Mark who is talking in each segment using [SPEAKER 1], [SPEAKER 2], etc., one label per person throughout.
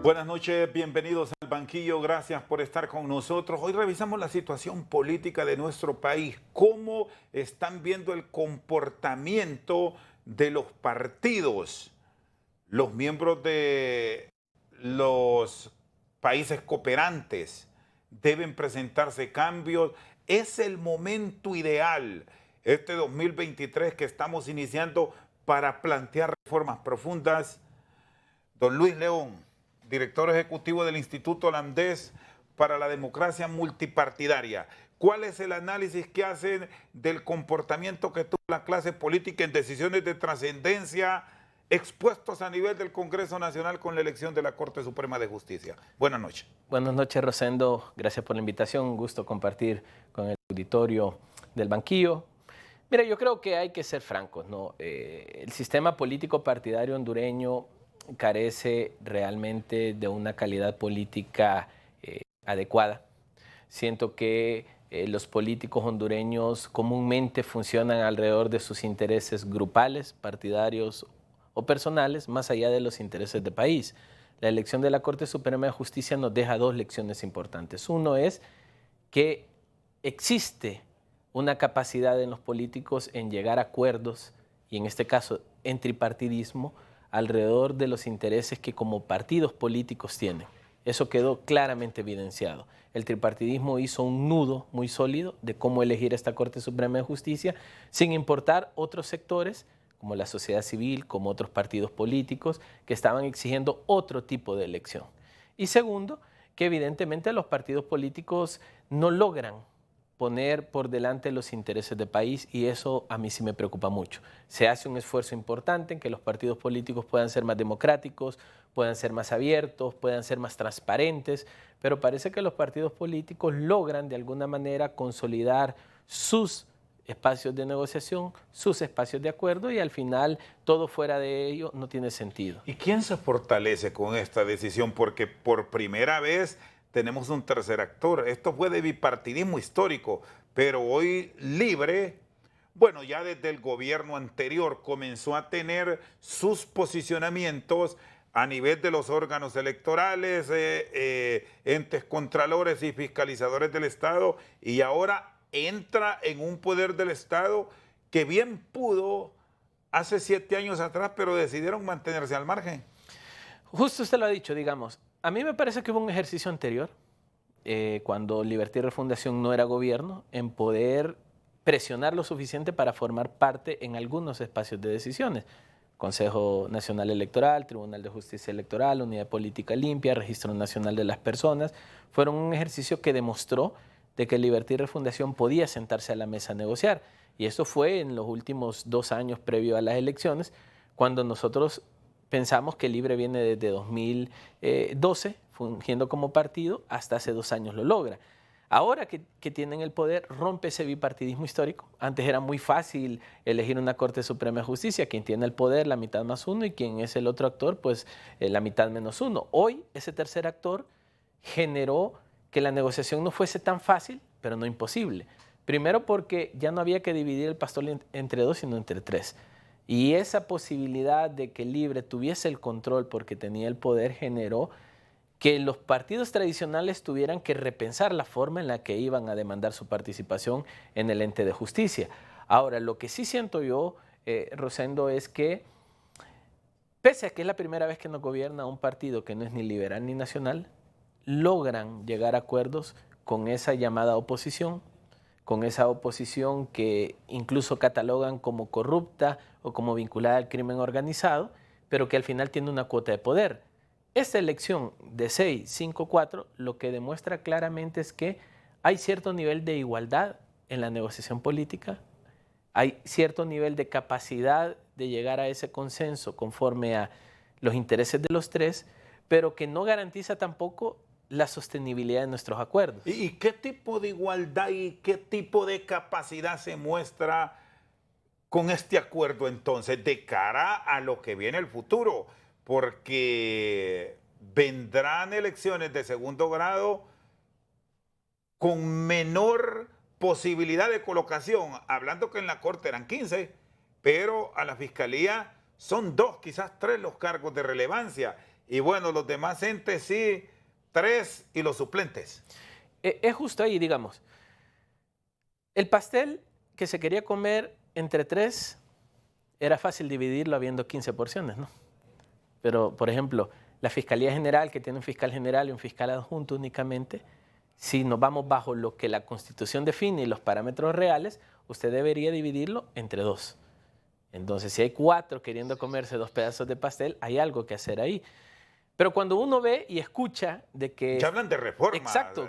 [SPEAKER 1] Buenas noches, bienvenidos al banquillo, gracias por estar con nosotros. Hoy revisamos la situación política de nuestro país, cómo están viendo el comportamiento de los partidos, los miembros de los países cooperantes. Deben presentarse cambios, es el momento ideal, este 2023 que estamos iniciando para plantear reformas profundas. Don Luis León, director ejecutivo del Instituto Holandés para la Democracia Multipartidaria. ¿Cuál es el análisis que hacen del comportamiento que tuvo la clase política en decisiones de trascendencia expuestos a nivel del Congreso Nacional con la elección de la Corte Suprema de Justicia? Buenas noches.
[SPEAKER 2] Buenas noches, Rosendo. Gracias por la invitación. Un gusto compartir con el auditorio del banquillo. Mira, yo creo que hay que ser francos, ¿no? El sistema político partidario hondureño carece realmente de una calidad política adecuada. Siento que los políticos hondureños comúnmente funcionan alrededor de sus intereses grupales, partidarios o personales, más allá de los intereses de país. La elección de la Corte Suprema de Justicia nos deja dos lecciones importantes. Uno es que existe una capacidad en los políticos en llegar a acuerdos, y en este caso en tripartidismo, alrededor de los intereses que como partidos políticos tienen. Eso quedó claramente evidenciado. El tripartidismo hizo un nudo muy sólido de cómo elegir esta Corte Suprema de Justicia, sin importar otros sectores, como la sociedad civil, como otros partidos políticos, que estaban exigiendo otro tipo de elección. Y segundo, que evidentemente los partidos políticos no logran poner por delante los intereses del país, y eso a mí sí me preocupa mucho. Se hace un esfuerzo importante en que los partidos políticos puedan ser más democráticos, puedan ser más abiertos, puedan ser más transparentes, pero parece que los partidos políticos logran de alguna manera consolidar sus espacios de negociación, sus espacios de acuerdo, y al final todo fuera de ello no tiene sentido.
[SPEAKER 1] ¿Y quién se fortalece con esta decisión? Porque por primera vez tenemos un tercer actor. Esto fue de bipartidismo histórico, pero hoy Libre, bueno, ya desde el gobierno anterior comenzó a tener sus posicionamientos a nivel de los órganos electorales, entes contralores y fiscalizadores del Estado, y ahora entra en un poder del Estado que bien pudo hace 7 años atrás, pero decidieron mantenerse al margen.
[SPEAKER 2] Justo usted lo ha dicho, digamos. A mí me parece que hubo un ejercicio anterior, cuando Libertad y Refundación no era gobierno, en poder presionar lo suficiente para formar parte en algunos espacios de decisiones. Consejo Nacional Electoral, Tribunal de Justicia Electoral, Unidad Política Limpia, Registro Nacional de las Personas, fueron un ejercicio que demostró de que Libertad y Refundación podía sentarse a la mesa a negociar. Y eso fue en los últimos 2 años previo a las elecciones, cuando nosotros pensamos que Libre viene desde 2012, fungiendo como partido, hasta hace 2 años lo logra. Ahora que tienen el poder, rompe ese bipartidismo histórico. Antes era muy fácil elegir una Corte Suprema de Justicia. Quien tiene el poder, la mitad más uno, y quien es el otro actor, pues la mitad menos uno. Hoy, ese tercer actor generó que la negociación no fuese tan fácil, pero no imposible. Primero porque ya no había que dividir el pastel entre 2, sino entre 3. Y esa posibilidad de que Libre tuviese el control porque tenía el poder generó que los partidos tradicionales tuvieran que repensar la forma en la que iban a demandar su participación en el ente de justicia. Ahora, lo que sí siento yo, Rosendo, es que pese a que es la primera vez que nos gobierna un partido que no es ni liberal ni nacional, logran llegar a acuerdos con esa llamada oposición, con esa oposición que incluso catalogan como corrupta o como vinculada al crimen organizado, pero que al final tiene una cuota de poder. Esta elección de 6-5-4 lo que demuestra claramente es que hay cierto nivel de igualdad en la negociación política, hay cierto nivel de capacidad de llegar a ese consenso conforme a los intereses de los tres, pero que no garantiza tampoco la sostenibilidad de nuestros acuerdos.
[SPEAKER 1] ¿Y qué tipo de igualdad y qué tipo de capacidad se muestra con este acuerdo entonces de cara a lo que viene el futuro? Porque vendrán elecciones de segundo grado con menor posibilidad de colocación, hablando que en la Corte eran 15, pero a la Fiscalía son 2, quizás 3 los cargos de relevancia. y bueno, los demás entes sí, 3 y los suplentes.
[SPEAKER 2] Es justo ahí, digamos. El pastel que se quería comer entre 3 era fácil dividirlo habiendo 15 porciones, ¿no? Pero, por ejemplo, la Fiscalía General, que tiene un fiscal general y un fiscal adjunto únicamente, si nos vamos bajo lo que la Constitución define y los parámetros reales, usted debería dividirlo entre 2. Entonces, si hay 4 queriendo comerse 2 pedazos de pastel, hay algo que hacer ahí. Pero cuando uno ve y escucha de que...
[SPEAKER 1] Ya hablan de reforma.
[SPEAKER 2] Exacto,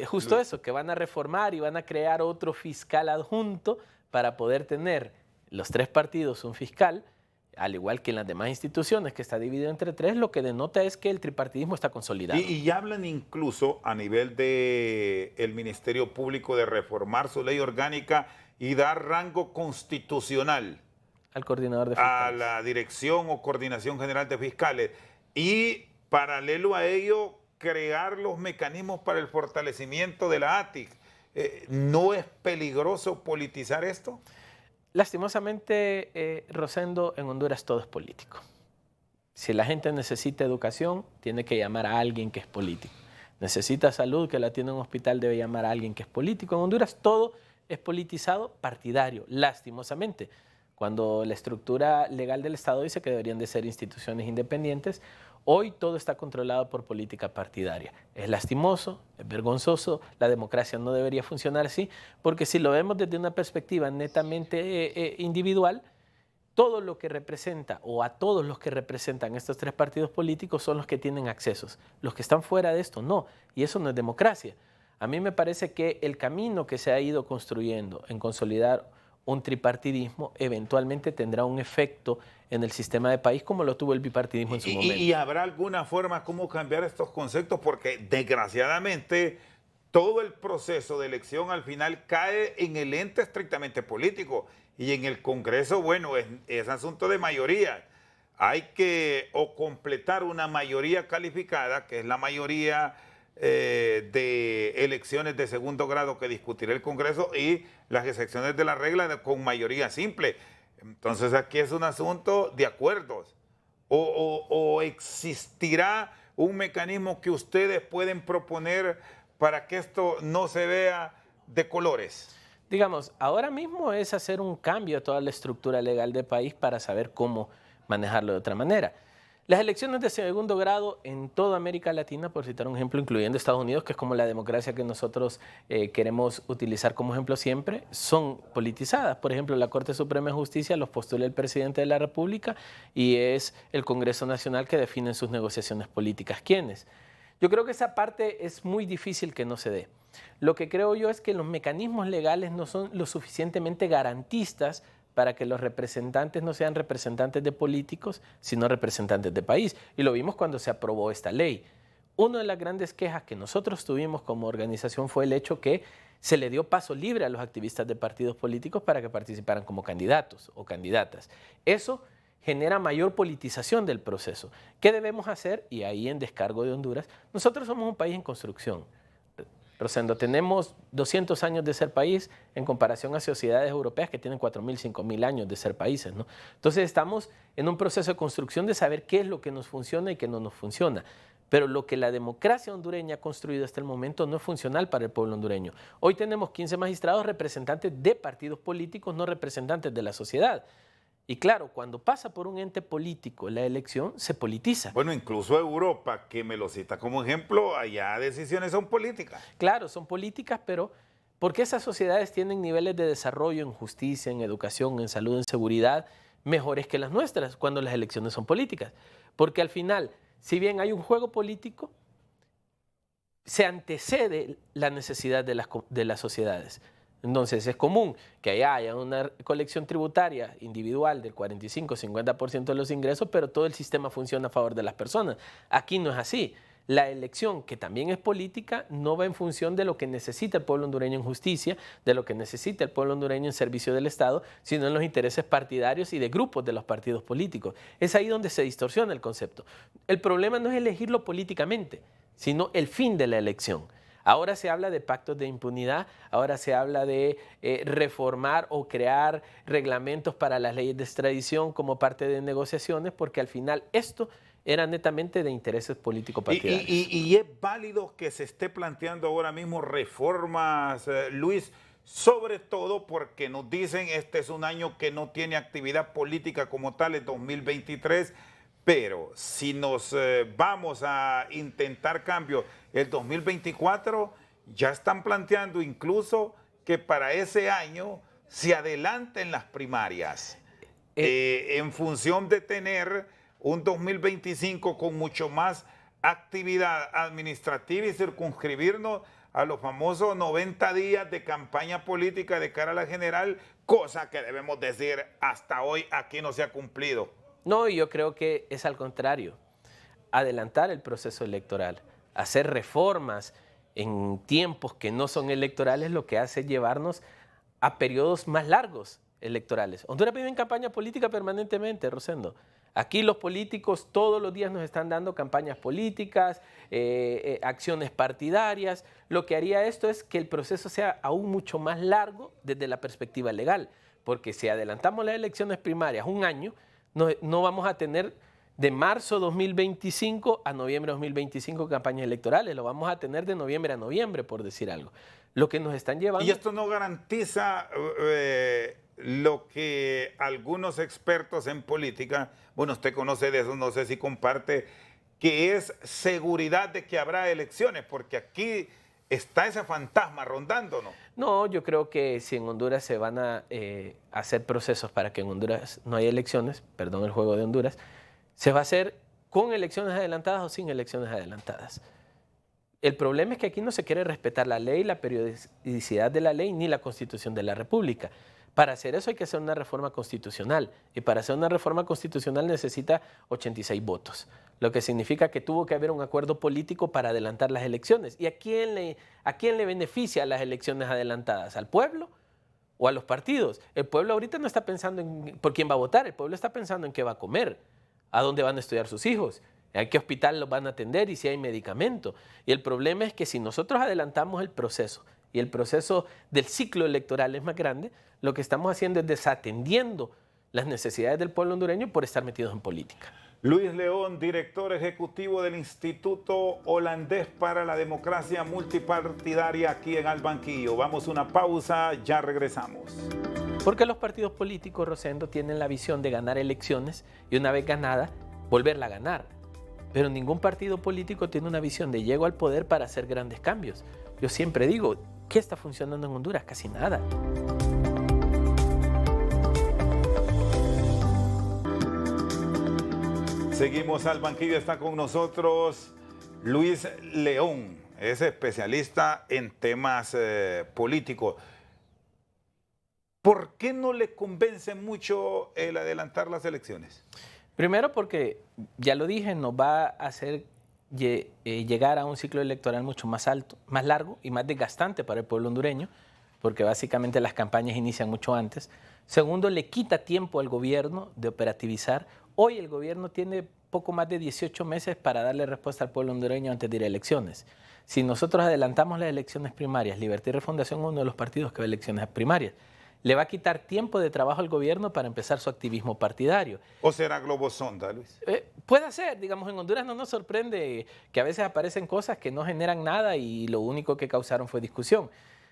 [SPEAKER 2] justo eso, que van a reformar y van a crear otro fiscal adjunto para poder tener los 3 partidos un fiscal, al igual que en las demás instituciones, que está dividido entre 3, lo que denota es que el tripartidismo está consolidado.
[SPEAKER 1] Y ya hablan incluso a nivel del Ministerio Público de reformar su ley orgánica y dar rango constitucional
[SPEAKER 2] Al coordinador de fiscales.
[SPEAKER 1] a la Dirección o Coordinación General de Fiscales. Y paralelo a ello, crear los mecanismos para el fortalecimiento de la ATIC. ¿No es peligroso politizar esto?
[SPEAKER 2] Lastimosamente, Rosendo, en Honduras todo es político. Si la gente necesita educación, tiene que llamar a alguien que es político. Necesita salud, que la tiene en un hospital, debe llamar a alguien que es político. En Honduras todo es politizado, partidario, lastimosamente. Cuando la estructura legal del Estado dice que deberían de ser instituciones independientes, hoy todo está controlado por política partidaria. Es lastimoso, es vergonzoso, la democracia no debería funcionar así, porque si lo vemos desde una perspectiva netamente individual, todo lo que representa o a todos los que representan estos 3 partidos políticos son los que tienen accesos. Los que están fuera de esto no, y eso no es democracia. A mí me parece que el camino que se ha ido construyendo en consolidar un tripartidismo eventualmente tendrá un efecto en el sistema de país como lo tuvo el bipartidismo en su momento.
[SPEAKER 1] ¿Y habrá alguna forma cómo cambiar estos conceptos? Porque desgraciadamente todo el proceso de elección al final cae en el ente estrictamente político y en el Congreso, bueno, es asunto de mayoría. Hay que o completar una mayoría calificada, que es la mayoría de elecciones de segundo grado que discutirá el Congreso, y las excepciones de la regla con mayoría simple. Entonces aquí es un asunto de acuerdos. ¿O existirá un mecanismo que ustedes pueden proponer para que esto no se vea de colores?
[SPEAKER 2] Digamos, ahora mismo es hacer un cambio a toda la estructura legal del país para saber cómo manejarlo de otra manera. Las elecciones de segundo grado en toda América Latina, por citar un ejemplo, incluyendo Estados Unidos, que es como la democracia que nosotros queremos utilizar como ejemplo siempre, son politizadas. Por ejemplo, la Corte Suprema de Justicia los postula el presidente de la República y es el Congreso Nacional que define en sus negociaciones políticas quiénes. Yo creo que esa parte es muy difícil que no se dé. Lo que creo yo es que los mecanismos legales no son lo suficientemente garantistas para que los representantes no sean representantes de políticos, sino representantes de país. Y lo vimos cuando se aprobó esta ley. Una de las grandes quejas que nosotros tuvimos como organización fue el hecho que se le dio paso libre a los activistas de partidos políticos para que participaran como candidatos o candidatas. Eso genera mayor politización del proceso. ¿Qué debemos hacer? Y ahí en Descargo de Honduras, nosotros somos un país en construcción. Rosendo, tenemos 200 años de ser país en comparación a sociedades europeas que tienen 4.000, 5.000 años de ser países, ¿no? Entonces estamos en un proceso de construcción de saber qué es lo que nos funciona y qué no nos funciona. Pero lo que la democracia hondureña ha construido hasta el momento no es funcional para el pueblo hondureño. Hoy tenemos 15 magistrados representantes de partidos políticos, no representantes de la sociedad. Y claro, cuando pasa por un ente político la elección, se politiza.
[SPEAKER 1] Bueno, incluso Europa, que me lo cita como ejemplo, allá decisiones son políticas.
[SPEAKER 2] Claro, son políticas, pero porque esas sociedades tienen niveles de desarrollo en justicia, en educación, en salud, en seguridad, mejores que las nuestras cuando las elecciones son políticas. Porque al final, si bien hay un juego político, se antecede la necesidad de las sociedades. Entonces es común que allá haya una colección tributaria individual del 45-50% de los ingresos, pero todo el sistema funciona a favor de las personas. Aquí no es así. La elección, que también es política, no va en función de lo que necesita el pueblo hondureño en justicia, de lo que necesita el pueblo hondureño en servicio del Estado, sino en los intereses partidarios y de grupos de los partidos políticos. Es ahí donde se distorsiona el concepto. El problema no es elegirlo políticamente, sino el fin de la elección. Ahora se habla de pactos de impunidad, ahora se habla de reformar o crear reglamentos para las leyes de extradición como parte de negociaciones, porque al final esto era netamente de intereses político-partidarios.
[SPEAKER 1] Y es válido que se esté planteando ahora mismo reformas, Luis, sobre todo porque nos dicen este es un año que no tiene actividad política como tal, el 2023, pero si nos vamos a intentar cambios el 2024, ya están planteando incluso que para ese año se adelanten las primarias en función de tener un 2025 con mucho más actividad administrativa y circunscribirnos a los famosos 90 días de campaña política de cara a la general, cosa que debemos decir hasta hoy aquí no se ha cumplido.
[SPEAKER 2] No, yo creo que es al contrario, adelantar el proceso electoral, hacer reformas en tiempos que no son electorales, lo que hace llevarnos a periodos más largos electorales. Honduras vive en campaña política permanentemente, Rosendo. Aquí los políticos todos los días nos están dando campañas políticas, acciones partidarias. Lo que haría esto es que el proceso sea aún mucho más largo desde la perspectiva legal, porque si adelantamos las elecciones primarias un año, no vamos a tener de marzo 2025 a noviembre 2025 campañas electorales, lo vamos a tener de noviembre a noviembre, por decir algo. Lo que nos están llevando...
[SPEAKER 1] Y esto no garantiza lo que algunos expertos en política, bueno, usted conoce de eso, no sé si comparte, que es seguridad de que habrá elecciones, porque aquí está ese fantasma rondándonos.
[SPEAKER 2] No, yo creo que si en Honduras se van a hacer procesos para que en Honduras no haya elecciones, perdón el juego de Honduras, se va a hacer con elecciones adelantadas o sin elecciones adelantadas. El problema es que aquí no se quiere respetar la ley, la periodicidad de la ley, ni la Constitución de la República. Para hacer eso hay que hacer una reforma constitucional, y para hacer una reforma constitucional necesita 86 votos, lo que significa que tuvo que haber un acuerdo político para adelantar las elecciones. ¿Y a quién le beneficia las elecciones adelantadas? ¿Al pueblo o a los partidos? El pueblo ahorita no está pensando en por quién va a votar, el pueblo está pensando en qué va a comer, a dónde van a estudiar sus hijos, a qué hospital los van a atender y si hay medicamento. Y el problema es que si nosotros adelantamos el proceso y el proceso del ciclo electoral es más grande, lo que estamos haciendo es desatendiendo las necesidades del pueblo hondureño por estar metidos en política.
[SPEAKER 1] Luis León, director ejecutivo del Instituto Holandés para la Democracia Multipartidaria aquí en Albanquillo. Vamos a una pausa, ya regresamos.
[SPEAKER 2] Porque los partidos políticos, Rosendo, tienen la visión de ganar elecciones y una vez ganada, volverla a ganar. Pero ningún partido político tiene una visión de llego al poder para hacer grandes cambios. Yo siempre digo, ¿qué está funcionando en Honduras? Casi nada.
[SPEAKER 1] Seguimos al banquillo, está con nosotros Luis León, es especialista en temas políticos. ¿Por qué no le convence mucho el adelantar las elecciones?
[SPEAKER 2] Primero porque, ya lo dije, nos va a hacer llegar a un ciclo electoral mucho más alto, más largo y más desgastante para el pueblo hondureño, porque básicamente las campañas inician mucho antes. Segundo, le quita tiempo al gobierno de operativizar. Hoy el gobierno tiene poco más de 18 meses para darle respuesta al pueblo hondureño antes de ir a elecciones. Si nosotros adelantamos las elecciones primarias, Libertad y Refundación es uno de los partidos que va a elecciones primarias, le va a quitar tiempo de trabajo al gobierno para empezar su activismo partidario.
[SPEAKER 1] ¿O será globosonda, Luis?
[SPEAKER 2] Puede ser, digamos, en Honduras no nos sorprende que a veces aparecen cosas que no generan nada y lo único que causaron fue discusión.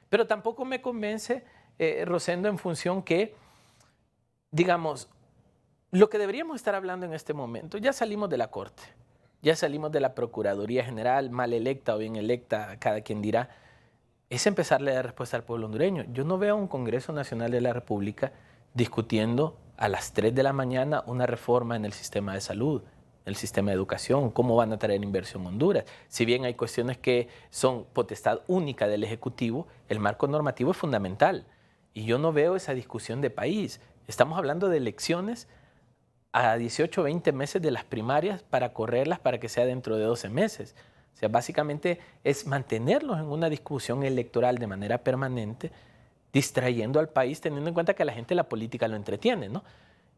[SPEAKER 2] Pero tampoco me convence, Rosendo, en función que, digamos, lo que deberíamos estar hablando en este momento, ya salimos de la Corte, ya salimos de la Procuraduría General, mal electa o bien electa, cada quien dirá, es empezarle a dar respuesta al pueblo hondureño. Yo no veo a un Congreso Nacional de la República discutiendo a las 3 de la mañana una reforma en el sistema de salud, en el sistema de educación, cómo van a traer inversión a Honduras. Si bien hay cuestiones que son potestad única del Ejecutivo, el marco normativo es fundamental. Y yo no veo esa discusión de país. Estamos hablando de elecciones a 18 o 20 meses de las primarias para correrlas para que sea dentro de 12 meses. O sea, básicamente es mantenerlos en una discusión electoral de manera permanente, distrayendo al país, teniendo en cuenta que a la gente la política lo entretiene, ¿no?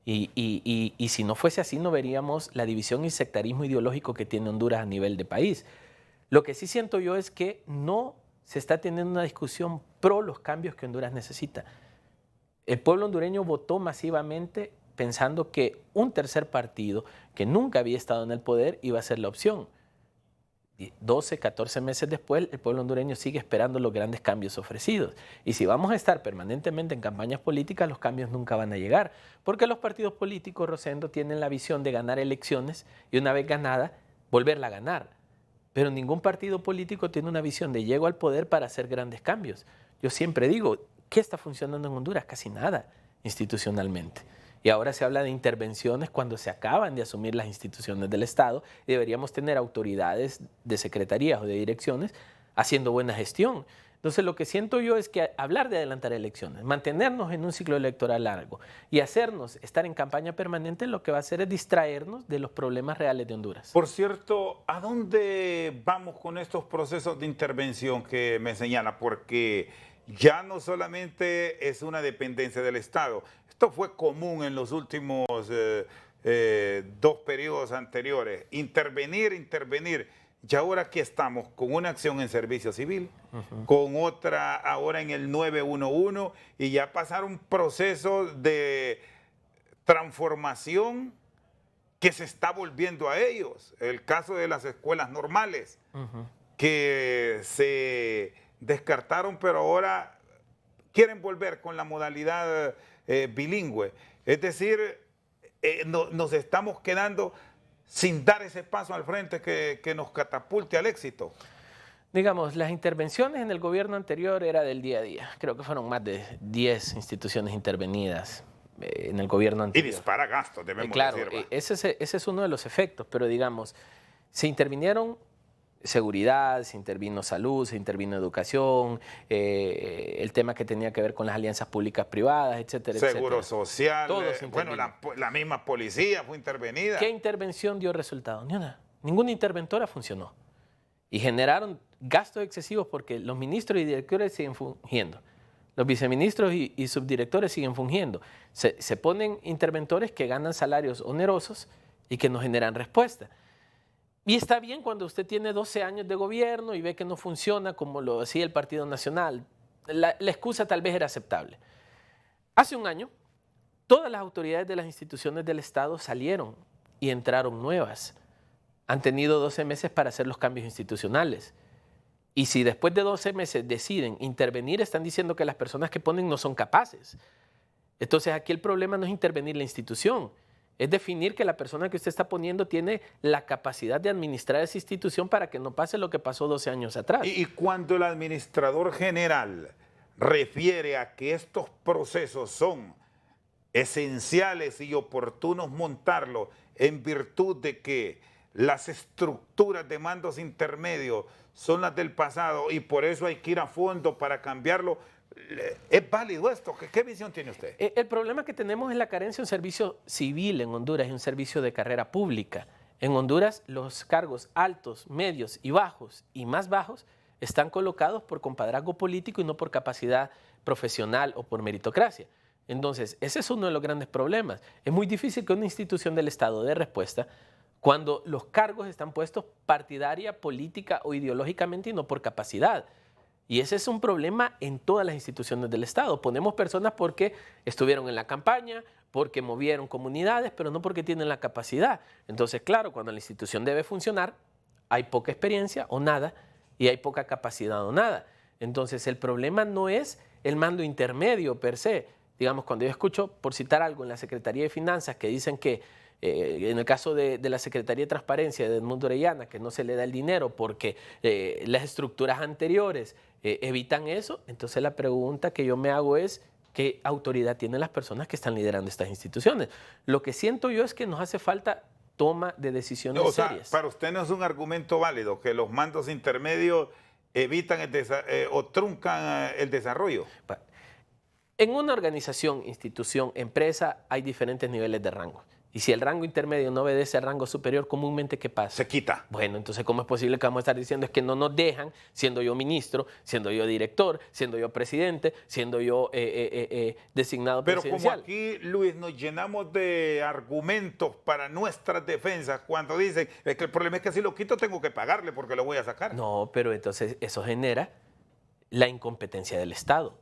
[SPEAKER 2] Y si no fuese así, no veríamos la división y sectarismo ideológico que tiene Honduras a nivel de país. Lo que sí siento yo es que no se está teniendo una discusión pro los cambios que Honduras necesita. El pueblo hondureño votó masivamente pensando que un tercer partido que nunca había estado en el poder iba a ser la opción. 12, 14 meses después, el pueblo hondureño sigue esperando los grandes cambios ofrecidos. Y si vamos a estar permanentemente en campañas políticas, los cambios nunca van a llegar. Porque los partidos políticos, Rosendo, tienen la visión de ganar elecciones y una vez ganada, volverla a ganar. Pero ningún partido político tiene una visión de llego al poder para hacer grandes cambios. Yo siempre digo, ¿qué está funcionando en Honduras? Casi nada institucionalmente. Y ahora se habla de intervenciones cuando se acaban de asumir las instituciones del Estado y deberíamos tener autoridades de secretarías o de direcciones haciendo buena gestión. Entonces lo que siento yo es que hablar de adelantar elecciones, mantenernos en un ciclo electoral largo y hacernos estar en campaña permanente, lo que va a hacer es distraernos de los problemas reales de Honduras.
[SPEAKER 1] Por cierto, ¿a dónde vamos con estos procesos de intervención que me señala? Porque ya no solamente es una dependencia del Estado. Esto fue común en los últimos 2 periodos anteriores. Intervenir. Y ahora aquí estamos con una acción en servicio civil, con otra ahora en el 911 y ya pasaron procesos de transformación que se está volviendo a ellos. El caso de las escuelas normales, que se descartaron, pero ahora quieren volver con la modalidad bilingüe. Es decir, nos estamos quedando sin dar ese paso al frente que nos catapulte al éxito.
[SPEAKER 2] Digamos, las intervenciones en el gobierno anterior era del día a día. Creo que fueron más de 10 instituciones intervenidas en el gobierno anterior.
[SPEAKER 1] Y dispara gastos, debemos
[SPEAKER 2] claro,
[SPEAKER 1] decir.
[SPEAKER 2] Ese es uno de los efectos, pero digamos, se intervinieron seguridad, se intervino salud, se intervino educación, el tema que tenía que ver con las alianzas públicas-privadas, etcétera,
[SPEAKER 1] Seguro social,
[SPEAKER 2] bueno,
[SPEAKER 1] la misma policía fue intervenida.
[SPEAKER 2] ¿Qué intervención dio resultado? Ni una. Ninguna interventora funcionó. Y generaron gastos excesivos porque los ministros y directores siguen fungiendo. Los viceministros y subdirectores siguen fungiendo. Se ponen interventores que ganan salarios onerosos y que no generan respuesta. Y está bien cuando usted tiene 12 años de gobierno y ve que no funciona como lo decía el Partido Nacional. La excusa tal vez era aceptable. Hace un año, todas las autoridades de las instituciones del Estado salieron y entraron nuevas. Han tenido 12 meses para hacer los cambios institucionales. Y si después de 12 meses deciden intervenir, están diciendo que las personas que ponen no son capaces. Entonces aquí el problema no es intervenir la institución, es definir que la persona que usted está poniendo tiene la capacidad de administrar esa institución para que no pase lo que pasó 12 años atrás.
[SPEAKER 1] Y cuando el administrador general refiere a que estos procesos son esenciales y oportunos montarlos en virtud de que las estructuras de mandos intermedios son las del pasado y por eso hay que ir a fondo para cambiarlo, ¿es válido esto? ¿Qué visión tiene usted?
[SPEAKER 2] El problema que tenemos es la carencia de un servicio civil en Honduras y un servicio de carrera pública. En Honduras los cargos altos, medios y bajos y más bajos están colocados por compadrazgo político y no por capacidad profesional o por meritocracia. Entonces, ese es uno de los grandes problemas. Es muy difícil que una institución del Estado dé respuesta cuando los cargos están puestos partidaria, política o ideológicamente y no por capacidad. Y ese es un problema en todas las instituciones del Estado. Ponemos personas porque estuvieron en la campaña, porque movieron comunidades, pero no porque tienen la capacidad. Entonces, claro, cuando la institución debe funcionar, hay poca experiencia o nada, y hay poca capacidad o nada. Entonces, el problema no es el mando intermedio per se. Digamos, cuando yo escucho, por citar algo, en la Secretaría de Finanzas que dicen que en el caso de la Secretaría de Transparencia de Edmundo Orellana, que no se le da el dinero porque las estructuras anteriores evitan eso, entonces la pregunta que yo me hago es, ¿qué autoridad tienen las personas que están liderando estas instituciones? Lo que siento yo es que nos hace falta toma de decisiones serias.
[SPEAKER 1] Para usted no es un argumento válido que los mandos intermedios evitan o truncan el desarrollo.
[SPEAKER 2] En una organización, institución, empresa, hay diferentes niveles de rango. Y si el rango intermedio no obedece al rango superior, comúnmente, ¿qué pasa?
[SPEAKER 1] Se quita.
[SPEAKER 2] Bueno, entonces, ¿cómo es posible que vamos a estar diciendo es que no nos dejan, siendo yo ministro, siendo yo director, siendo yo presidente, siendo yo designado presidencial?
[SPEAKER 1] Pero como aquí, Luis, nos llenamos de argumentos para nuestras defensas cuando dicen es que el problema es que si lo quito tengo que pagarle porque lo voy a sacar.
[SPEAKER 2] No, pero entonces eso genera la incompetencia del Estado.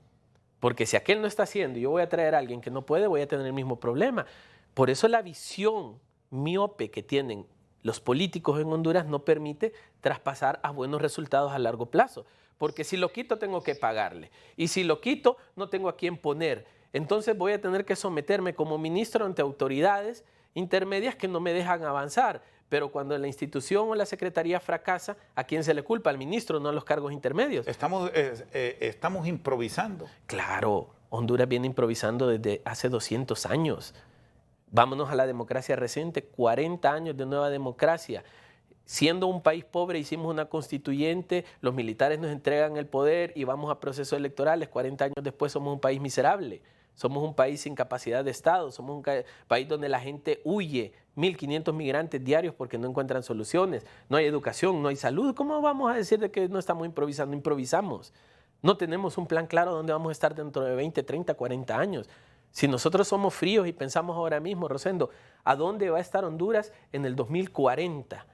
[SPEAKER 2] Porque si aquel no está haciendo y yo voy a traer a alguien que no puede, voy a tener el mismo problema. Por eso la visión miope que tienen los políticos en Honduras no permite traspasar a buenos resultados a largo plazo. Porque si lo quito tengo que pagarle. Y si lo quito no tengo a quién poner. Entonces voy a tener que someterme como ministro ante autoridades intermedias que no me dejan avanzar. Pero cuando la institución o la secretaría fracasa, ¿a quién se le culpa? Al ministro, no a los cargos intermedios.
[SPEAKER 1] Estamos improvisando.
[SPEAKER 2] Claro, Honduras viene improvisando desde hace 200 años. Vámonos a la democracia reciente, 40 años de nueva democracia. Siendo un país pobre, hicimos una constituyente, los militares nos entregan el poder y vamos a procesos electorales. 40 años después somos un país miserable. Somos un país sin capacidad de Estado, somos un país donde la gente huye, 1.500 migrantes diarios porque no encuentran soluciones, no hay educación, no hay salud. ¿Cómo vamos a decir de que no estamos improvisando? Improvisamos. No tenemos un plan claro de dónde vamos a estar dentro de 20, 30, 40 años. Si nosotros somos fríos y pensamos ahora mismo, Rosendo, ¿a dónde va a estar Honduras en el 2040?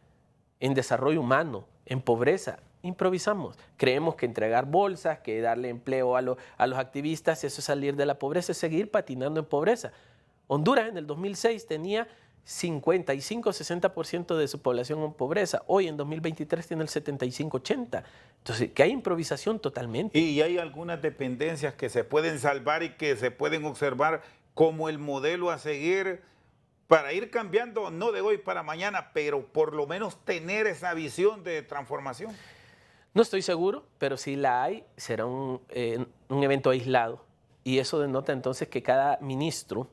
[SPEAKER 2] En desarrollo humano, en pobreza. Improvisamos. Creemos que entregar bolsas, que darle empleo a los activistas, eso es salir de la pobreza, es seguir patinando en pobreza. Honduras en el 2006 tenía 55-60% de su población en pobreza. Hoy en 2023 tiene el 75-80%. Entonces, que hay improvisación totalmente.
[SPEAKER 1] Y hay algunas dependencias que se pueden salvar y que se pueden observar como el modelo a seguir para ir cambiando, no de hoy para mañana, pero por lo menos tener esa visión de transformación.
[SPEAKER 2] No estoy seguro, pero si la hay, será un evento aislado. Y eso denota entonces que cada ministro,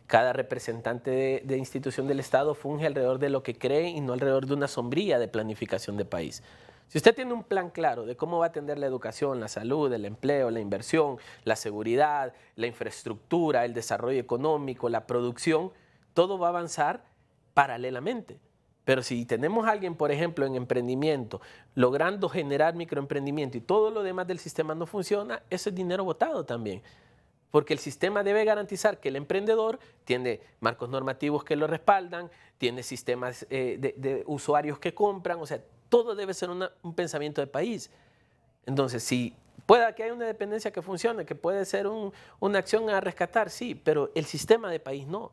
[SPEAKER 2] cada representante de institución del Estado funge alrededor de lo que cree y no alrededor de una sombrilla de planificación de país. Si usted tiene un plan claro de cómo va a atender la educación, la salud, el empleo, la inversión, la seguridad, la infraestructura, el desarrollo económico, la producción, todo va a avanzar paralelamente. Pero si tenemos a alguien, por ejemplo, en emprendimiento, logrando generar microemprendimiento y todo lo demás del sistema no funciona, ese es dinero botado también. Porque el sistema debe garantizar que el emprendedor tiene marcos normativos que lo respaldan, tiene sistemas de usuarios que compran, o sea, todo debe ser un pensamiento de país. Entonces, si pueda que haya una dependencia que funcione, que puede ser una acción a rescatar, sí, pero el sistema de país no.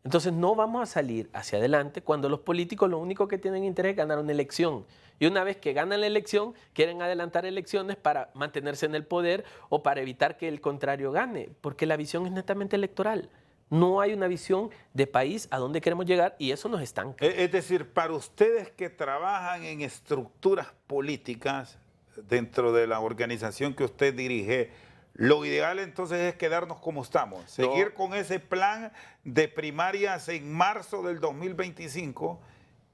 [SPEAKER 2] Entonces no vamos a salir hacia adelante cuando los políticos lo único que tienen interés es ganar una elección. Y una vez que ganan la elección, quieren adelantar elecciones para mantenerse en el poder o para evitar que el contrario gane, porque la visión es netamente electoral. No hay una visión de país a dónde queremos llegar y eso nos estanca.
[SPEAKER 1] Es decir, para ustedes que trabajan en estructuras políticas dentro de la organización que usted dirige, lo ideal entonces es quedarnos como estamos, seguir con ese plan de primarias en marzo del 2025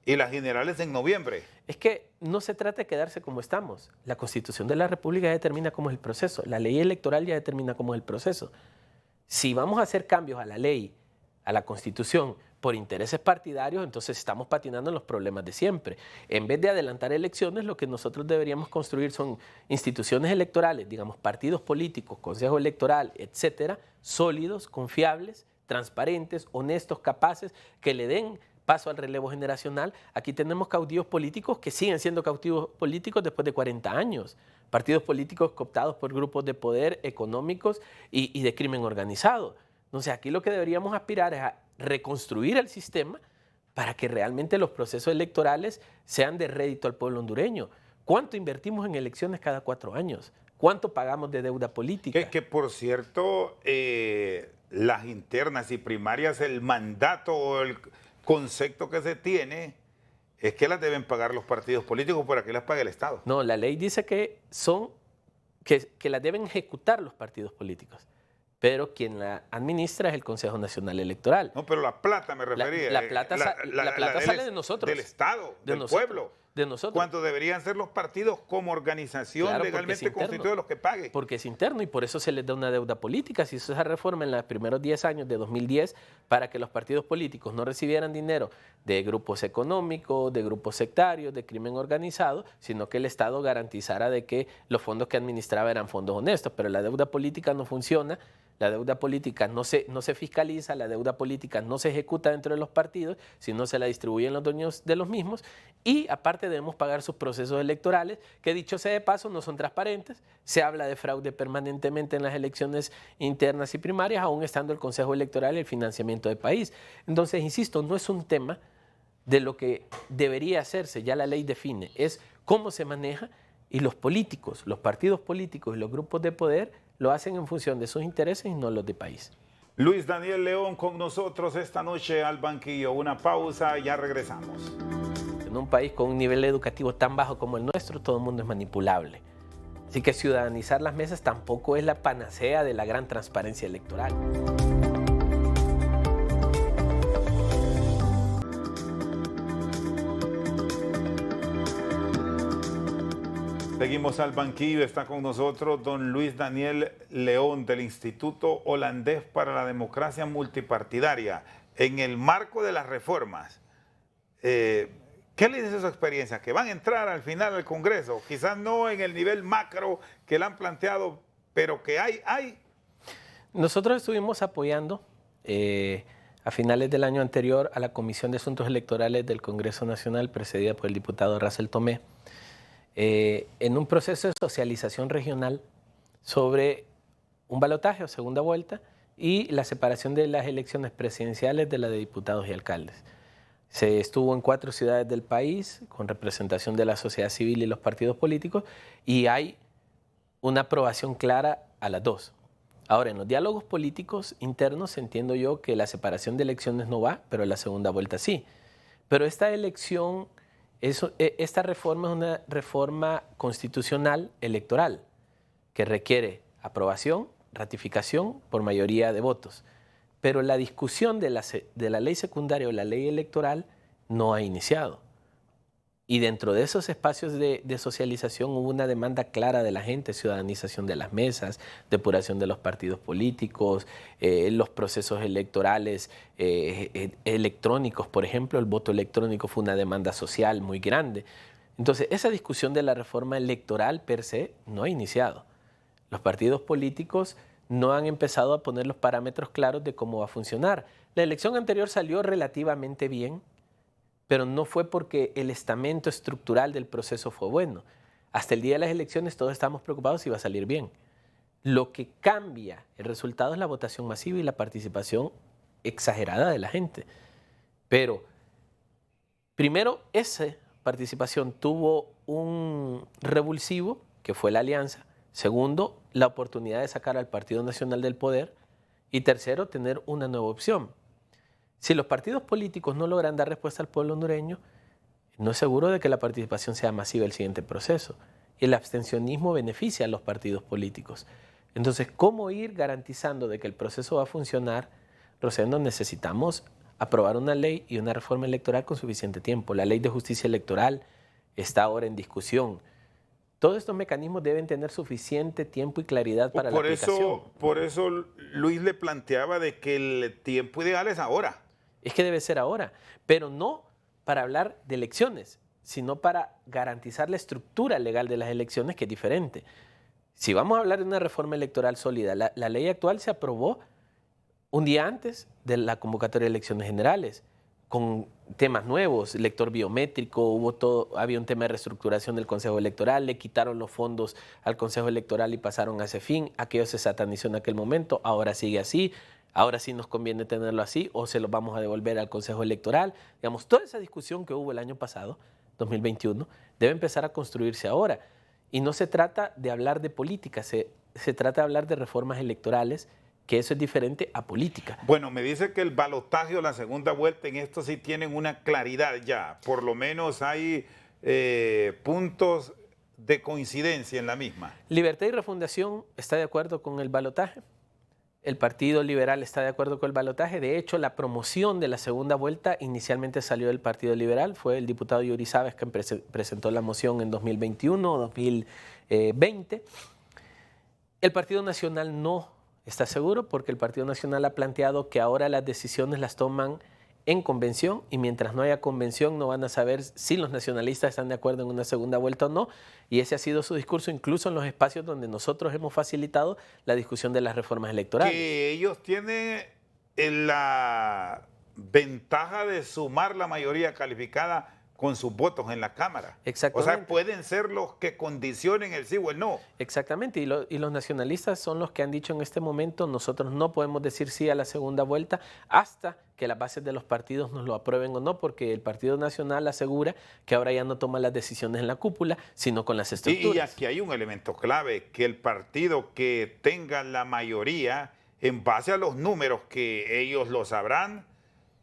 [SPEAKER 1] y las generales en noviembre.
[SPEAKER 2] Es que no se trata de quedarse como estamos. La Constitución de la República ya determina cómo es el proceso. La ley electoral ya determina cómo es el proceso. Si vamos a hacer cambios a la ley, a la Constitución, por intereses partidarios, entonces estamos patinando en los problemas de siempre. En vez de adelantar elecciones, lo que nosotros deberíamos construir son instituciones electorales, digamos, partidos políticos, consejo electoral, etcétera, sólidos, confiables, transparentes, honestos, capaces, que le den paso al relevo generacional. Aquí tenemos cautivos políticos que siguen siendo cautivos políticos después de 40 años. Partidos políticos cooptados por grupos de poder económicos y de crimen organizado. Entonces, aquí lo que deberíamos aspirar es a reconstruir el sistema para que realmente los procesos electorales sean de rédito al pueblo hondureño. ¿Cuánto invertimos en elecciones cada 4 años? ¿Cuánto pagamos de deuda política?
[SPEAKER 1] Que por cierto, las internas y primarias, el mandato o el concepto que se tiene es que las deben pagar los partidos políticos para que las pague el Estado.
[SPEAKER 2] No, la ley dice que las deben ejecutar los partidos políticos. Pero quien la administra es el Consejo Nacional Electoral.
[SPEAKER 1] No, pero la plata me refería.
[SPEAKER 2] La plata sale de nosotros.
[SPEAKER 1] Del Estado, del pueblo.
[SPEAKER 2] De nosotros.
[SPEAKER 1] Cuando deberían ser los partidos como organización legalmente constituida los que paguen.
[SPEAKER 2] Porque es interno y por eso se les da una deuda política. Se hizo esa reforma en los primeros 10 años de 2010 para que los partidos políticos no recibieran dinero de grupos económicos, de grupos sectarios, de crimen organizado, sino que el Estado garantizara de que los fondos que administraba eran fondos honestos. Pero la deuda política no funciona La deuda política no se fiscaliza, la deuda política no se ejecuta dentro de los partidos, sino se la distribuyen los dueños de los mismos. Y aparte debemos pagar sus procesos electorales, que dicho sea de paso no son transparentes. Se habla de fraude permanentemente en las elecciones internas y primarias, aún estando el Consejo Electoral y el financiamiento del país. Entonces, insisto, no es un tema de lo que debería hacerse, ya la ley define, es cómo se maneja, y los políticos, los partidos políticos y los grupos de poder lo hacen en función de sus intereses y no los de país.
[SPEAKER 1] Luis Daniel León con nosotros esta noche al banquillo. Una pausa y ya regresamos.
[SPEAKER 2] En un país con un nivel educativo tan bajo como el nuestro, todo el mundo es manipulable. Así que ciudadanizar las mesas tampoco es la panacea de la gran transparencia electoral.
[SPEAKER 1] Seguimos al banquillo, está con nosotros don Luis Daniel León del Instituto Holandés para la Democracia Multipartidaria. En el marco de las reformas, ¿qué le dice su experiencia? ¿Que van a entrar al final al Congreso? Quizás no en el nivel macro que le han planteado, pero que hay.
[SPEAKER 2] Nosotros estuvimos apoyando a finales del año anterior a la Comisión de Asuntos Electorales del Congreso Nacional, presidida por el diputado Russell Tomé, en un proceso de socialización regional sobre un balotaje o segunda vuelta y la separación de las elecciones presidenciales de la de diputados y alcaldes. Se estuvo en 4 ciudades del país con representación de la sociedad civil y los partidos políticos y hay una aprobación clara a las 2. Ahora, en los diálogos políticos internos entiendo yo que la separación de elecciones no va, pero la segunda vuelta sí. Pero esta elección... Esta reforma es una reforma constitucional electoral que requiere aprobación, ratificación por mayoría de votos. Pero la discusión de la ley secundaria o la ley electoral no ha iniciado. Y dentro de esos espacios de socialización hubo una demanda clara de la gente, ciudadanización de las mesas, depuración de los partidos políticos, los procesos electorales electrónicos, por ejemplo, el voto electrónico fue una demanda social muy grande. Entonces, esa discusión de la reforma electoral per se no ha iniciado. Los partidos políticos no han empezado a poner los parámetros claros de cómo va a funcionar. La elección anterior salió relativamente bien, pero no fue porque el estamento estructural del proceso fue bueno. Hasta el día de las elecciones todos estamos preocupados si va a salir bien. Lo que cambia el resultado es la votación masiva y la participación exagerada de la gente. Pero, primero, esa participación tuvo un revulsivo, que fue la alianza. Segundo, la oportunidad de sacar al Partido Nacional del poder. Y tercero, tener una nueva opción. Si los partidos políticos no logran dar respuesta al pueblo hondureño, no es seguro de que la participación sea masiva el siguiente proceso. Y el abstencionismo beneficia a los partidos políticos. Entonces, ¿cómo ir garantizando de que el proceso va a funcionar? Rosendo, necesitamos aprobar una ley y una reforma electoral con suficiente tiempo. La ley de justicia electoral está ahora en discusión. Todos estos mecanismos deben tener suficiente tiempo y claridad para la aplicación.
[SPEAKER 1] Por eso Luis le planteaba de que el tiempo ideal es ahora.
[SPEAKER 2] Es que debe ser ahora, pero no para hablar de elecciones, sino para garantizar la estructura legal de las elecciones, que es diferente. Si vamos a hablar de una reforma electoral sólida, la ley actual se aprobó un día antes de la convocatoria de elecciones generales, con temas nuevos, lector biométrico, había un tema de reestructuración del Consejo Electoral, le quitaron los fondos al Consejo Electoral y pasaron a ese fin, aquello se satanizó en aquel momento, ahora sigue así, ahora sí nos conviene tenerlo así o se lo vamos a devolver al Consejo Electoral. Digamos, toda esa discusión que hubo el año pasado, 2021, debe empezar a construirse ahora. Y no se trata de hablar de política, se trata de hablar de reformas electorales, que eso es diferente a política.
[SPEAKER 1] Bueno, me dice que el balotaje o la segunda vuelta en esto sí tienen una claridad ya. Por lo menos hay puntos de coincidencia en la misma.
[SPEAKER 2] Libertad y Refundación está de acuerdo con el balotaje. El Partido Liberal está de acuerdo con el balotaje. De hecho, la promoción de la segunda vuelta inicialmente salió del Partido Liberal. Fue el diputado Yuri Sabes quien presentó la moción en 2021 o 2020. El Partido Nacional no está seguro porque el Partido Nacional ha planteado que ahora las decisiones las toman en convención, y mientras no haya convención no van a saber si los nacionalistas están de acuerdo en una segunda vuelta o no, y ese ha sido su discurso incluso en los espacios donde nosotros hemos facilitado la discusión de las reformas electorales.
[SPEAKER 1] Que ellos tienen la ventaja de sumar la mayoría calificada con sus votos en la Cámara.
[SPEAKER 2] Exactamente.
[SPEAKER 1] O sea, pueden ser los que condicionen el sí o el no.
[SPEAKER 2] Exactamente, y los nacionalistas son los que han dicho en este momento, nosotros no podemos decir sí a la segunda vuelta hasta que las bases de los partidos nos lo aprueben o no, porque el Partido Nacional asegura que ahora ya no toma las decisiones en la cúpula, sino con las estructuras.
[SPEAKER 1] Y aquí hay un elemento clave, que el partido que tenga la mayoría, en base a los números que ellos lo sabrán,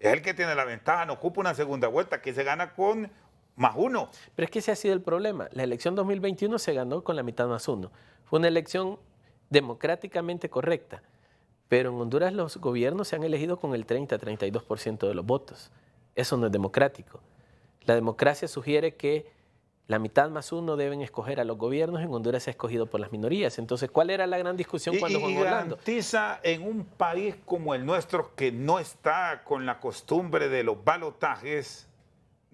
[SPEAKER 1] es el que tiene la ventaja, no ocupa una segunda vuelta, que se gana con +1.
[SPEAKER 2] Pero es que ese ha sido el problema. La elección 2021 se ganó con la mitad +1. Fue una elección democráticamente correcta, pero en Honduras los gobiernos se han elegido con el 30-32% de los votos. Eso no es democrático. La democracia sugiere que la mitad +1 deben escoger a los gobiernos. En Honduras se ha escogido por las minorías. Entonces, ¿cuál era la gran discusión cuando Juan Orlando?
[SPEAKER 1] Garantiza en un país como el nuestro, que no está con la costumbre de los balotajes,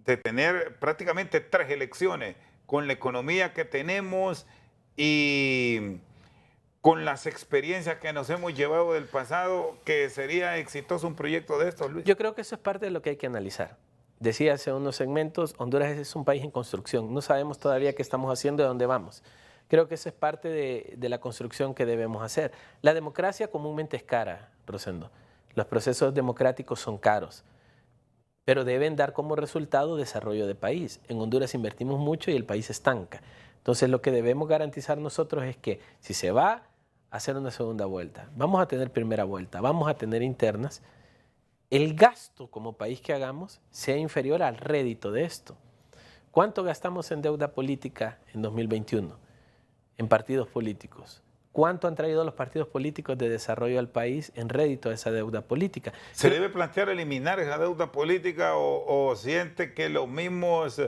[SPEAKER 1] de tener prácticamente 3 elecciones, con la economía que tenemos y con las experiencias que nos hemos llevado del pasado, que sería exitoso un proyecto de estos, Luis.
[SPEAKER 2] Yo creo que eso es parte de lo que hay que analizar. Decía hace unos segmentos, Honduras es un país en construcción. No sabemos todavía qué estamos haciendo y a dónde vamos. Creo que eso es parte de la construcción que debemos hacer. La democracia comúnmente es cara, Rosendo. Los procesos democráticos son caros, pero deben dar como resultado desarrollo de país. En Honduras invertimos mucho y el país estanca. Entonces, lo que debemos garantizar nosotros es que si se va a hacer una segunda vuelta, vamos a tener primera vuelta, vamos a tener internas, el gasto como país que hagamos sea inferior al rédito de esto. ¿Cuánto gastamos en deuda política en 2021? En partidos políticos. ¿Cuánto han traído los partidos políticos de desarrollo al país en rédito de esa deuda política?
[SPEAKER 1] ¿Se debe plantear eliminar esa deuda política o siente que los mismos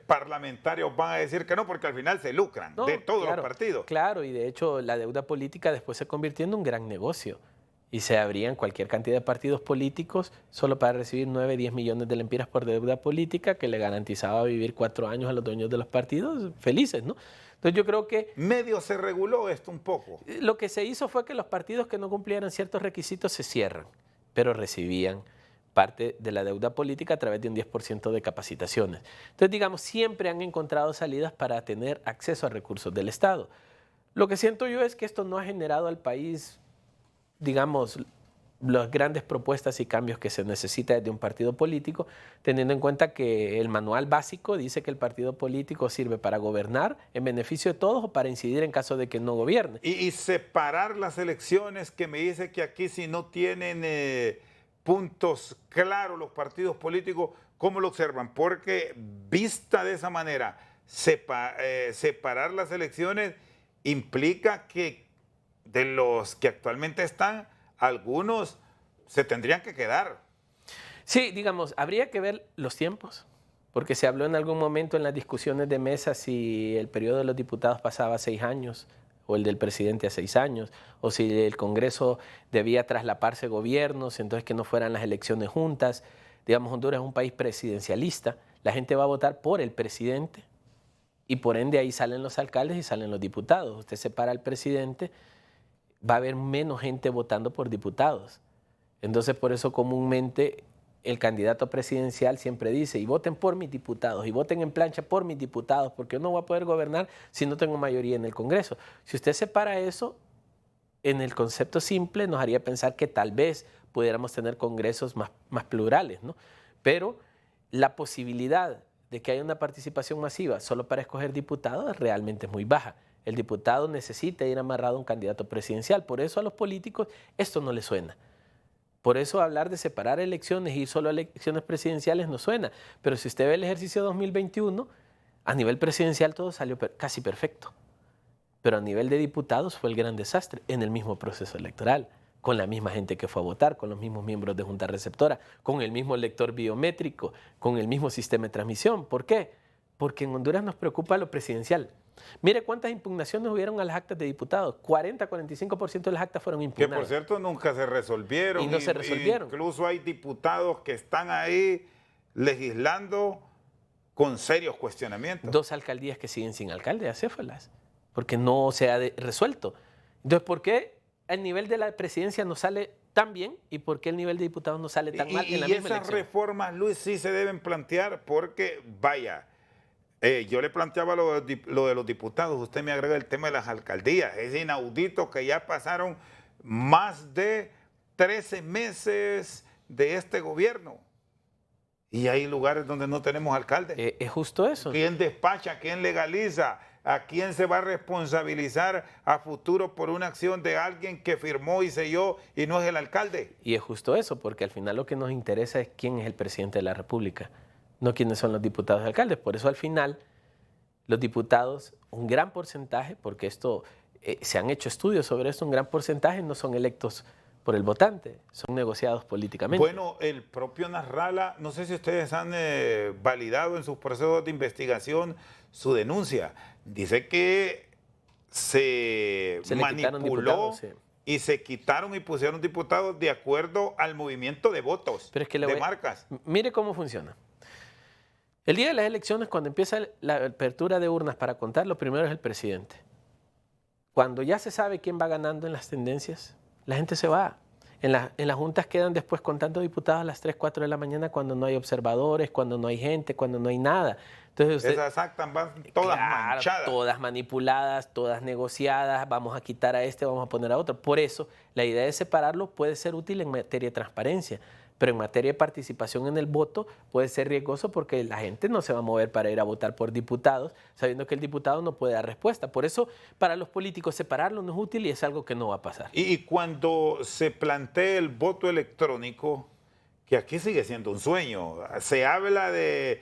[SPEAKER 1] parlamentarios van a decir que no, porque al final se lucran de todos los partidos?
[SPEAKER 2] Claro, y de hecho la deuda política después se convirtió en un gran negocio. Y se abrían cualquier cantidad de partidos políticos solo para recibir 9, 10 millones de lempiras por deuda política que le garantizaba vivir 4 años a los dueños de los partidos felices, ¿no? Entonces yo creo que...
[SPEAKER 1] Medio se reguló esto un poco.
[SPEAKER 2] Lo que se hizo fue que los partidos que no cumplieran ciertos requisitos se cierran, pero recibían parte de la deuda política a través de un 10% de capacitaciones. Entonces, digamos, siempre han encontrado salidas para tener acceso a recursos del Estado. Lo que siento yo es que esto no ha generado al país, digamos, las grandes propuestas y cambios que se necesita de un partido político, teniendo en cuenta que el manual básico dice que el partido político sirve para gobernar en beneficio de todos o para incidir en caso de que no gobierne.
[SPEAKER 1] Y separar las elecciones, que me dice que aquí si no tienen puntos claros los partidos políticos, ¿cómo lo observan? Porque vista de esa manera, separar las elecciones implica que de los que actualmente están, algunos se tendrían que quedar.
[SPEAKER 2] Sí, digamos, habría que ver los tiempos, porque se habló en algún momento en las discusiones de mesa si el periodo de los diputados pasaba a 6 años o el del presidente a 6 años, o si el Congreso debía traslaparse gobiernos, entonces que no fueran las elecciones juntas. Digamos, Honduras es un país presidencialista, la gente va a votar por el presidente y por ende ahí salen los alcaldes y salen los diputados. Usted separa al presidente, va a haber menos gente votando por diputados. Entonces, por eso comúnmente el candidato presidencial siempre dice, y voten por mis diputados, y voten en plancha por mis diputados, porque yo no voy a poder gobernar si no tengo mayoría en el Congreso. Si usted separa eso, en el concepto simple nos haría pensar que tal vez pudiéramos tener congresos más plurales, ¿no? Pero la posibilidad de que haya una participación masiva solo para escoger diputados realmente es muy baja. El diputado necesita ir amarrado a un candidato presidencial. Por eso a los políticos esto no les suena. Por eso hablar de separar elecciones y ir solo a elecciones presidenciales no suena. Pero si usted ve el ejercicio 2021, a nivel presidencial todo salió casi perfecto. Pero a nivel de diputados fue el gran desastre en el mismo proceso electoral, con la misma gente que fue a votar, con los mismos miembros de junta receptora, con el mismo lector biométrico, con el mismo sistema de transmisión. ¿Por qué? Porque en Honduras nos preocupa lo presidencial. Mire cuántas impugnaciones hubieron a las actas de diputados. 40-45% de las actas fueron
[SPEAKER 1] Que
[SPEAKER 2] impugnadas.
[SPEAKER 1] por cierto nunca se resolvieron.
[SPEAKER 2] Y no se resolvieron.
[SPEAKER 1] Incluso hay diputados que están ahí legislando con serios cuestionamientos.
[SPEAKER 2] 2 alcaldías que siguen sin alcalde, acéfalas, porque no se ha resuelto. Entonces, ¿por qué el nivel de la presidencia no sale tan bien y por qué el nivel de diputados no sale tan mal en la misma
[SPEAKER 1] esas
[SPEAKER 2] elección?
[SPEAKER 1] reformas, Luis, sí se deben plantear porque, vaya, yo le planteaba lo de los diputados, usted me agrega el tema de las alcaldías. Es inaudito que ya pasaron más de 13 meses de este gobierno y hay lugares donde no tenemos alcalde.
[SPEAKER 2] Es justo eso.
[SPEAKER 1] ¿Quién despacha? ¿Quién legaliza? ¿A quién se va a responsabilizar a futuro por una acción de alguien que firmó y selló y no es el alcalde?
[SPEAKER 2] Y es justo eso, porque al final lo que nos interesa es quién es el presidente de la República, no quiénes son los diputados y alcaldes. Por eso al final los diputados, un gran porcentaje, porque esto se han hecho estudios sobre esto, un gran porcentaje no son electos por el votante, son negociados políticamente.
[SPEAKER 1] Bueno, el propio Nasralla, no sé si ustedes han validado en sus procesos de investigación su denuncia. Dice que se manipuló
[SPEAKER 2] sí.
[SPEAKER 1] Y se quitaron y pusieron diputados de acuerdo al movimiento de votos,
[SPEAKER 2] pero es que
[SPEAKER 1] de marcas.
[SPEAKER 2] Mire cómo funciona. El día de las elecciones, cuando empieza la apertura de urnas para contar, lo primero es el presidente. Cuando ya se sabe quién va ganando en las tendencias, la gente se va. En las juntas quedan después contando diputados a las 3, 4 de la mañana cuando no hay observadores, cuando no hay gente, cuando no hay nada. Entonces
[SPEAKER 1] esas actas van todas manchadas.
[SPEAKER 2] Todas manipuladas, todas negociadas, vamos a quitar a este, vamos a poner a otro. Por eso, la idea de separarlo puede ser útil en materia de transparencia, pero en materia de participación en el voto puede ser riesgoso porque la gente no se va a mover para ir a votar por diputados, sabiendo que el diputado no puede dar respuesta. Por eso, para los políticos separarlo no es útil y es algo que no va a pasar.
[SPEAKER 1] Y cuando se plantea el voto electrónico, que aquí sigue siendo un sueño, se habla de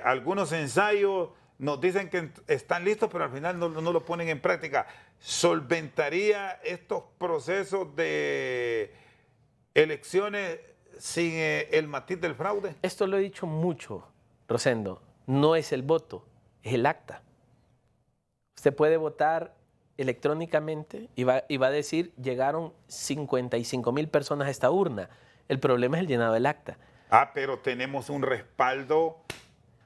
[SPEAKER 1] algunos ensayos, nos dicen que están listos, pero al final no lo ponen en práctica. ¿Solventaría estos procesos de elecciones sin el matiz del fraude?
[SPEAKER 2] Esto lo he dicho mucho, Rosendo. No es el voto, es el acta. Usted puede votar electrónicamente y va a decir, llegaron 55,000 personas a esta urna. El problema es el llenado del acta.
[SPEAKER 1] Pero tenemos un respaldo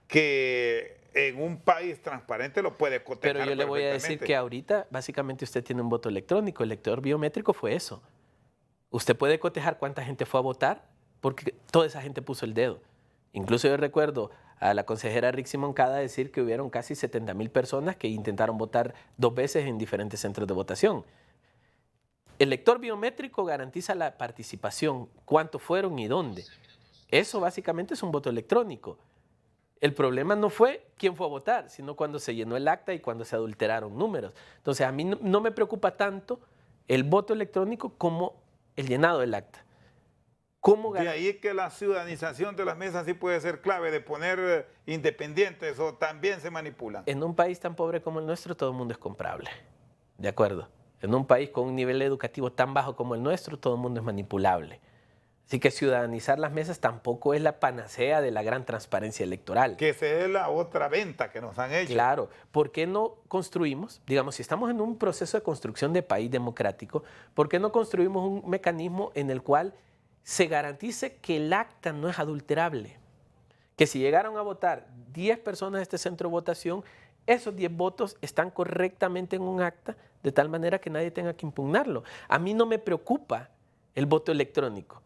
[SPEAKER 1] que en un país transparente lo puede cotejar.
[SPEAKER 2] Pero yo le voy a decir que ahorita básicamente usted tiene un voto electrónico. El lector biométrico fue eso. Usted puede cotejar cuánta gente fue a votar porque toda esa gente puso el dedo. Incluso yo recuerdo a la consejera Rixi Moncada decir que hubieron casi 70,000 personas que intentaron votar 2 veces en diferentes centros de votación. El lector biométrico garantiza la participación, cuántos fueron y dónde. Eso básicamente es un voto electrónico. El problema no fue quién fue a votar, sino cuando se llenó el acta y cuando se adulteraron números. Entonces, a mí no me preocupa tanto el voto electrónico como el llenado del acta.
[SPEAKER 1] De ahí que la ciudadanización de las mesas sí puede ser clave, de poner independientes o también se manipulan.
[SPEAKER 2] En un país tan pobre como el nuestro, todo el mundo es comprable. ¿De acuerdo? En un país con un nivel educativo tan bajo como el nuestro, todo el mundo es manipulable. Así que ciudadanizar las mesas tampoco es la panacea de la gran transparencia electoral.
[SPEAKER 1] Que esa es la otra venta que nos han hecho.
[SPEAKER 2] Claro. ¿Por qué no construimos, digamos, si estamos en un proceso de construcción de país democrático, ¿por qué no construimos un mecanismo en el cual se garantice que el acta no es adulterable? Que si llegaron a votar 10 personas de este centro de votación, esos 10 votos están correctamente en un acta de tal manera que nadie tenga que impugnarlo. A mí no me preocupa el voto electrónico.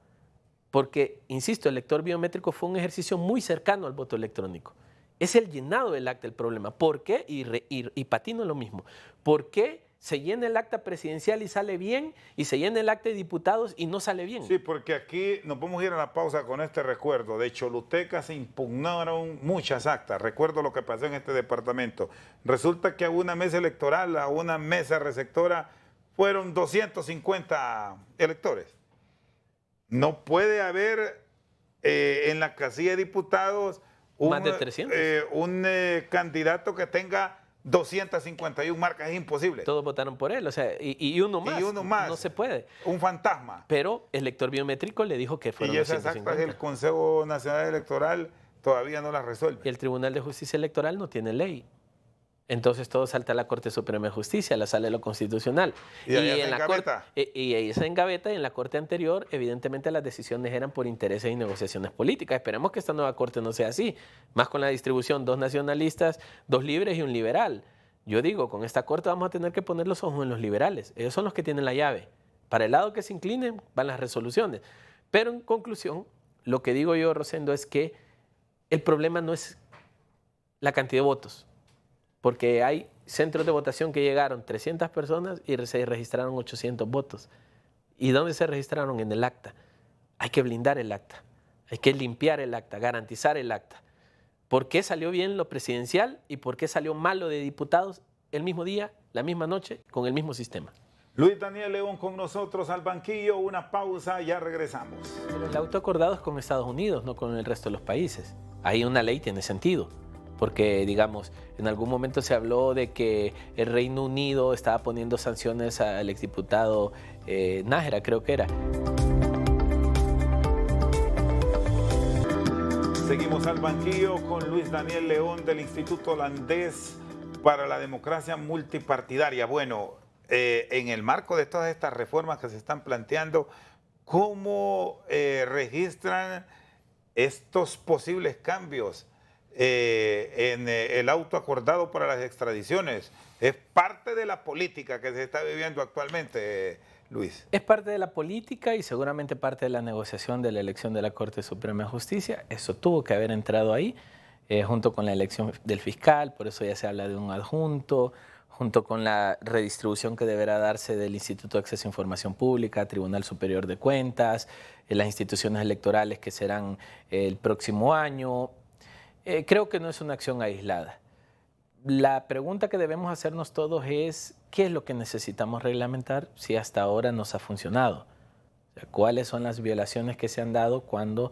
[SPEAKER 2] Porque, insisto, el lector biométrico fue un ejercicio muy cercano al voto electrónico. Es el llenado del acta el problema. ¿Por qué? Y patino lo mismo. ¿Por qué se llena el acta presidencial y sale bien y se llena el acta de diputados y no sale bien?
[SPEAKER 1] Sí, porque aquí nos vamos a ir a la pausa con este recuerdo. De Choluteca se impugnaron muchas actas. Recuerdo lo que pasó en este departamento. Resulta que a una mesa electoral, a una mesa receptora, fueron 250 electores. No puede haber en la casilla de diputados
[SPEAKER 2] más de 300.
[SPEAKER 1] Un candidato que tenga 251 marcas. Es imposible.
[SPEAKER 2] Todos votaron por él, o sea, y uno más.
[SPEAKER 1] Y uno más.
[SPEAKER 2] No se puede.
[SPEAKER 1] Un fantasma.
[SPEAKER 2] Pero el lector biométrico le dijo que fueron 250.
[SPEAKER 1] Y esas actas del Consejo Nacional Electoral todavía no las resuelve.
[SPEAKER 2] Y el Tribunal de Justicia Electoral no tiene ley. Entonces todo salta a la Corte Suprema de Justicia, a la Sala de lo Constitucional.
[SPEAKER 1] Y ahí se engaveta.
[SPEAKER 2] Y ahí se engaveta, y en la Corte anterior, evidentemente, las decisiones eran por intereses y negociaciones políticas. Esperemos que esta nueva Corte no sea así. Más con la distribución, 2 nacionalistas, 2 libres y un liberal. Yo digo, con esta Corte vamos a tener que poner los ojos en los liberales. Ellos son los que tienen la llave. Para el lado que se inclinen van las resoluciones. Pero en conclusión, lo que digo yo, Rosendo, es que el problema no es la cantidad de votos. Porque hay centros de votación que llegaron 300 personas y se registraron 800 votos. ¿Y dónde se registraron? En el acta. Hay que blindar el acta, hay que limpiar el acta, garantizar el acta. ¿Por qué salió bien lo presidencial y por qué salió mal lo de diputados el mismo día, la misma noche, con el mismo sistema?
[SPEAKER 1] Luis Daniel León con nosotros al banquillo, una pausa, ya regresamos.
[SPEAKER 2] Pero el auto acordado es con Estados Unidos, no con el resto de los países. Ahí una ley tiene sentido. Porque, digamos, en algún momento se habló de que el Reino Unido estaba poniendo sanciones al exdiputado Nájera, creo que era.
[SPEAKER 1] Seguimos al banquillo con Luis Daniel León del Instituto Holandés para la Democracia Multipartidaria. Bueno, en el marco de todas estas reformas que se están planteando, ¿cómo registran estos posibles cambios en el auto acordado para las extradiciones? ¿Es parte de la política que se está viviendo actualmente, Luis?
[SPEAKER 2] Es parte de la política y seguramente parte de la negociación de la elección de la Corte Suprema de Justicia. Eso tuvo que haber entrado ahí, junto con la elección del fiscal, por eso ya se habla de un adjunto, junto con la redistribución que deberá darse del Instituto de Acceso a Información Pública, Tribunal Superior de Cuentas, las instituciones electorales que serán el próximo año. Creo que no es una acción aislada. La pregunta que debemos hacernos todos es ¿qué es lo que necesitamos reglamentar si hasta ahora nos ha funcionado? O sea, ¿cuáles son las violaciones que se han dado cuando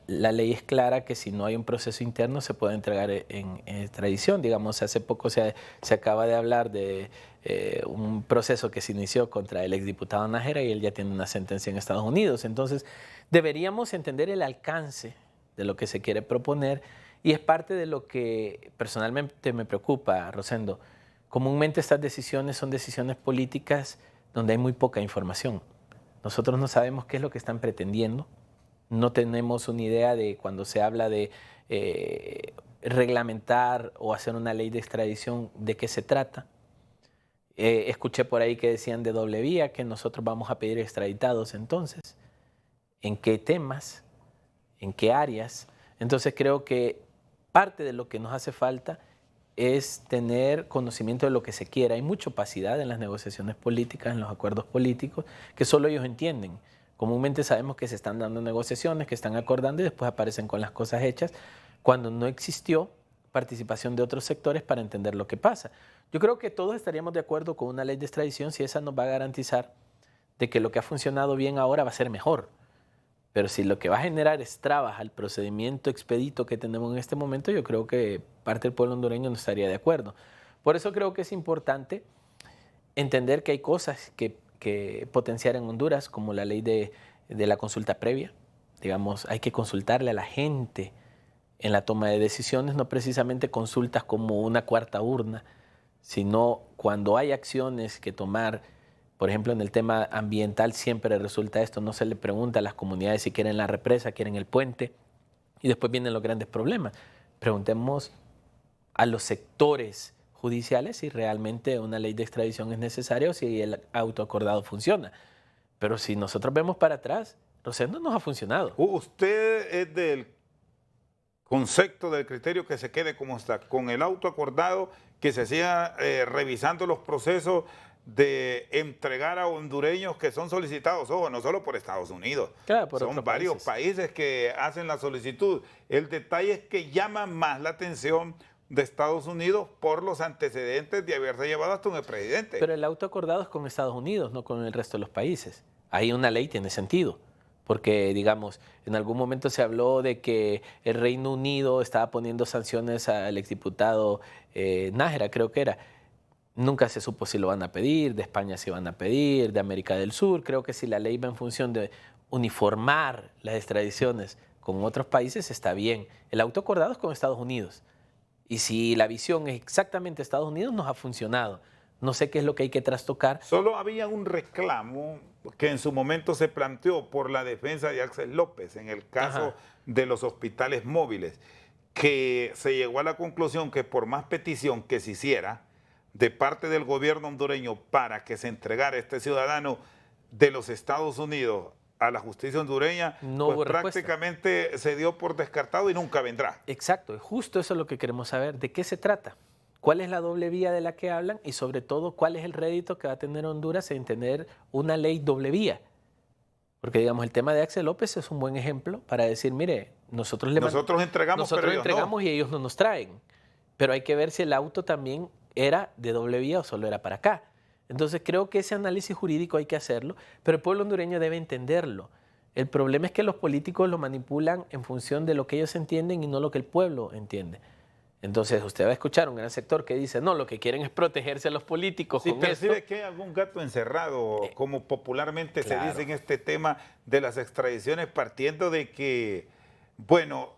[SPEAKER 2] la ley es clara que si no hay un proceso interno se puede entregar en extradición? Digamos, hace poco se acaba de hablar de un proceso que se inició contra el exdiputado Nájera y él ya tiene una sentencia en Estados Unidos. Entonces, deberíamos entender el alcance de lo que se quiere proponer y es parte de lo que personalmente me preocupa, Rosendo. Comúnmente estas decisiones son decisiones políticas donde hay muy poca información. Nosotros no sabemos qué es lo que están pretendiendo, no tenemos una idea de cuando se habla de reglamentar o hacer una ley de extradición, de qué se trata. Escuché por ahí que decían de doble vía, que nosotros vamos a pedir extraditados entonces. ¿En qué temas? ¿En qué áreas? Entonces creo que parte de lo que nos hace falta es tener conocimiento de lo que se quiera. Hay mucha opacidad en las negociaciones políticas, en los acuerdos políticos, que solo ellos entienden. Comúnmente sabemos que se están dando negociaciones, que están acordando y después aparecen con las cosas hechas, cuando no existió participación de otros sectores para entender lo que pasa. Yo creo que todos estaríamos de acuerdo con una ley de extradición si esa nos va a garantizar de que lo que ha funcionado bien ahora va a ser mejor. Pero si lo que va a generar es trabas al procedimiento expedito que tenemos en este momento, yo creo que parte del pueblo hondureño no estaría de acuerdo. Por eso creo que es importante entender que hay cosas que potenciar en Honduras, como la ley de la consulta previa. Digamos, hay que consultarle a la gente en la toma de decisiones, no precisamente consultas como una cuarta urna, sino cuando hay acciones que tomar. Por ejemplo, en el tema ambiental siempre resulta esto, no se le pregunta a las comunidades si quieren la represa, quieren el puente, y después vienen los grandes problemas. Preguntemos a los sectores judiciales si realmente una ley de extradición es necesaria o si el autoacordado funciona. Pero si nosotros vemos para atrás, Rosendo nos ha funcionado.
[SPEAKER 1] ¿Usted es del concepto, del criterio que se quede como está, con el autoacordado, que se siga revisando los procesos de entregar a hondureños que son solicitados, ojo, no solo por Estados Unidos,
[SPEAKER 2] claro, por
[SPEAKER 1] son varios países que hacen la solicitud? El detalle es que llama más la atención de Estados Unidos por los antecedentes de haberse llevado hasta un expresidente.
[SPEAKER 2] Pero el autoacordado es con Estados Unidos, no con el resto de los países. Ahí una ley tiene sentido, porque, digamos, en algún momento se habló de que el Reino Unido estaba poniendo sanciones al exdiputado Nájera, creo que era. Nunca se supo si lo van a pedir, de España si van a pedir, de América del Sur. Creo que si la ley va en función de uniformar las extradiciones con otros países, está bien. El autoacordado es con Estados Unidos. Y si la visión es exactamente Estados Unidos, nos ha funcionado. No sé qué es lo que hay que trastocar.
[SPEAKER 1] Solo había un reclamo que en su momento se planteó por la defensa de Axel López en el caso
[SPEAKER 2] Ajá.
[SPEAKER 1] de los hospitales móviles, que se llegó a la conclusión que por más petición que se hiciera de parte del gobierno hondureño para que se entregara este ciudadano de los Estados Unidos a la justicia hondureña,
[SPEAKER 2] No
[SPEAKER 1] pues
[SPEAKER 2] hubo respuesta.
[SPEAKER 1] prácticamente se dio por descartado y nunca vendrá.
[SPEAKER 2] Exacto, justo eso es lo que queremos saber. ¿De qué se trata? ¿Cuál es la doble vía de la que hablan? Y sobre todo, ¿cuál es el rédito que va a tener Honduras en tener una ley doble vía? Porque, digamos, el tema de Axel López es un buen ejemplo para decir, mire, nosotros
[SPEAKER 1] entregamos, pero ellos no.
[SPEAKER 2] y ellos no nos traen. Pero hay que ver si el auto también era de doble vía o solo era para acá. Entonces creo que ese análisis jurídico hay que hacerlo, pero el pueblo hondureño debe entenderlo. El problema es que los políticos lo manipulan en función de lo que ellos entienden y no lo que el pueblo entiende. Entonces usted va a escuchar un gran sector que dice, no, lo que quieren es protegerse a los políticos
[SPEAKER 1] Si
[SPEAKER 2] con
[SPEAKER 1] percibe
[SPEAKER 2] esto.
[SPEAKER 1] que hay algún gato encerrado, como popularmente
[SPEAKER 2] claro.
[SPEAKER 1] se dice en este tema de las extradiciones, partiendo de que, bueno,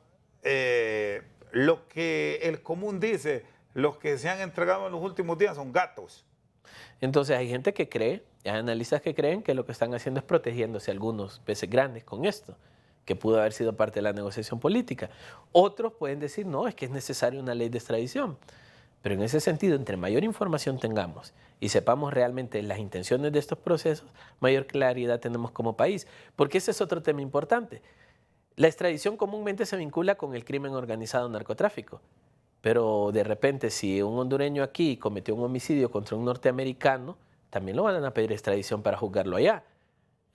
[SPEAKER 1] lo que el común dice, los que se han entregado en los últimos días son gatos.
[SPEAKER 2] Entonces hay gente que cree, hay analistas que creen que lo que están haciendo es protegiéndose algunos peces grandes con esto, que pudo haber sido parte de la negociación política. Otros pueden decir, no, es que es necesaria una ley de extradición. Pero en ese sentido, entre mayor información tengamos y sepamos realmente las intenciones de estos procesos, mayor claridad tenemos como país. Porque ese es otro tema importante. La extradición comúnmente se vincula con el crimen organizado narcotráfico. Pero de repente, si un hondureño aquí cometió un homicidio contra un norteamericano, también lo van a pedir extradición para juzgarlo allá.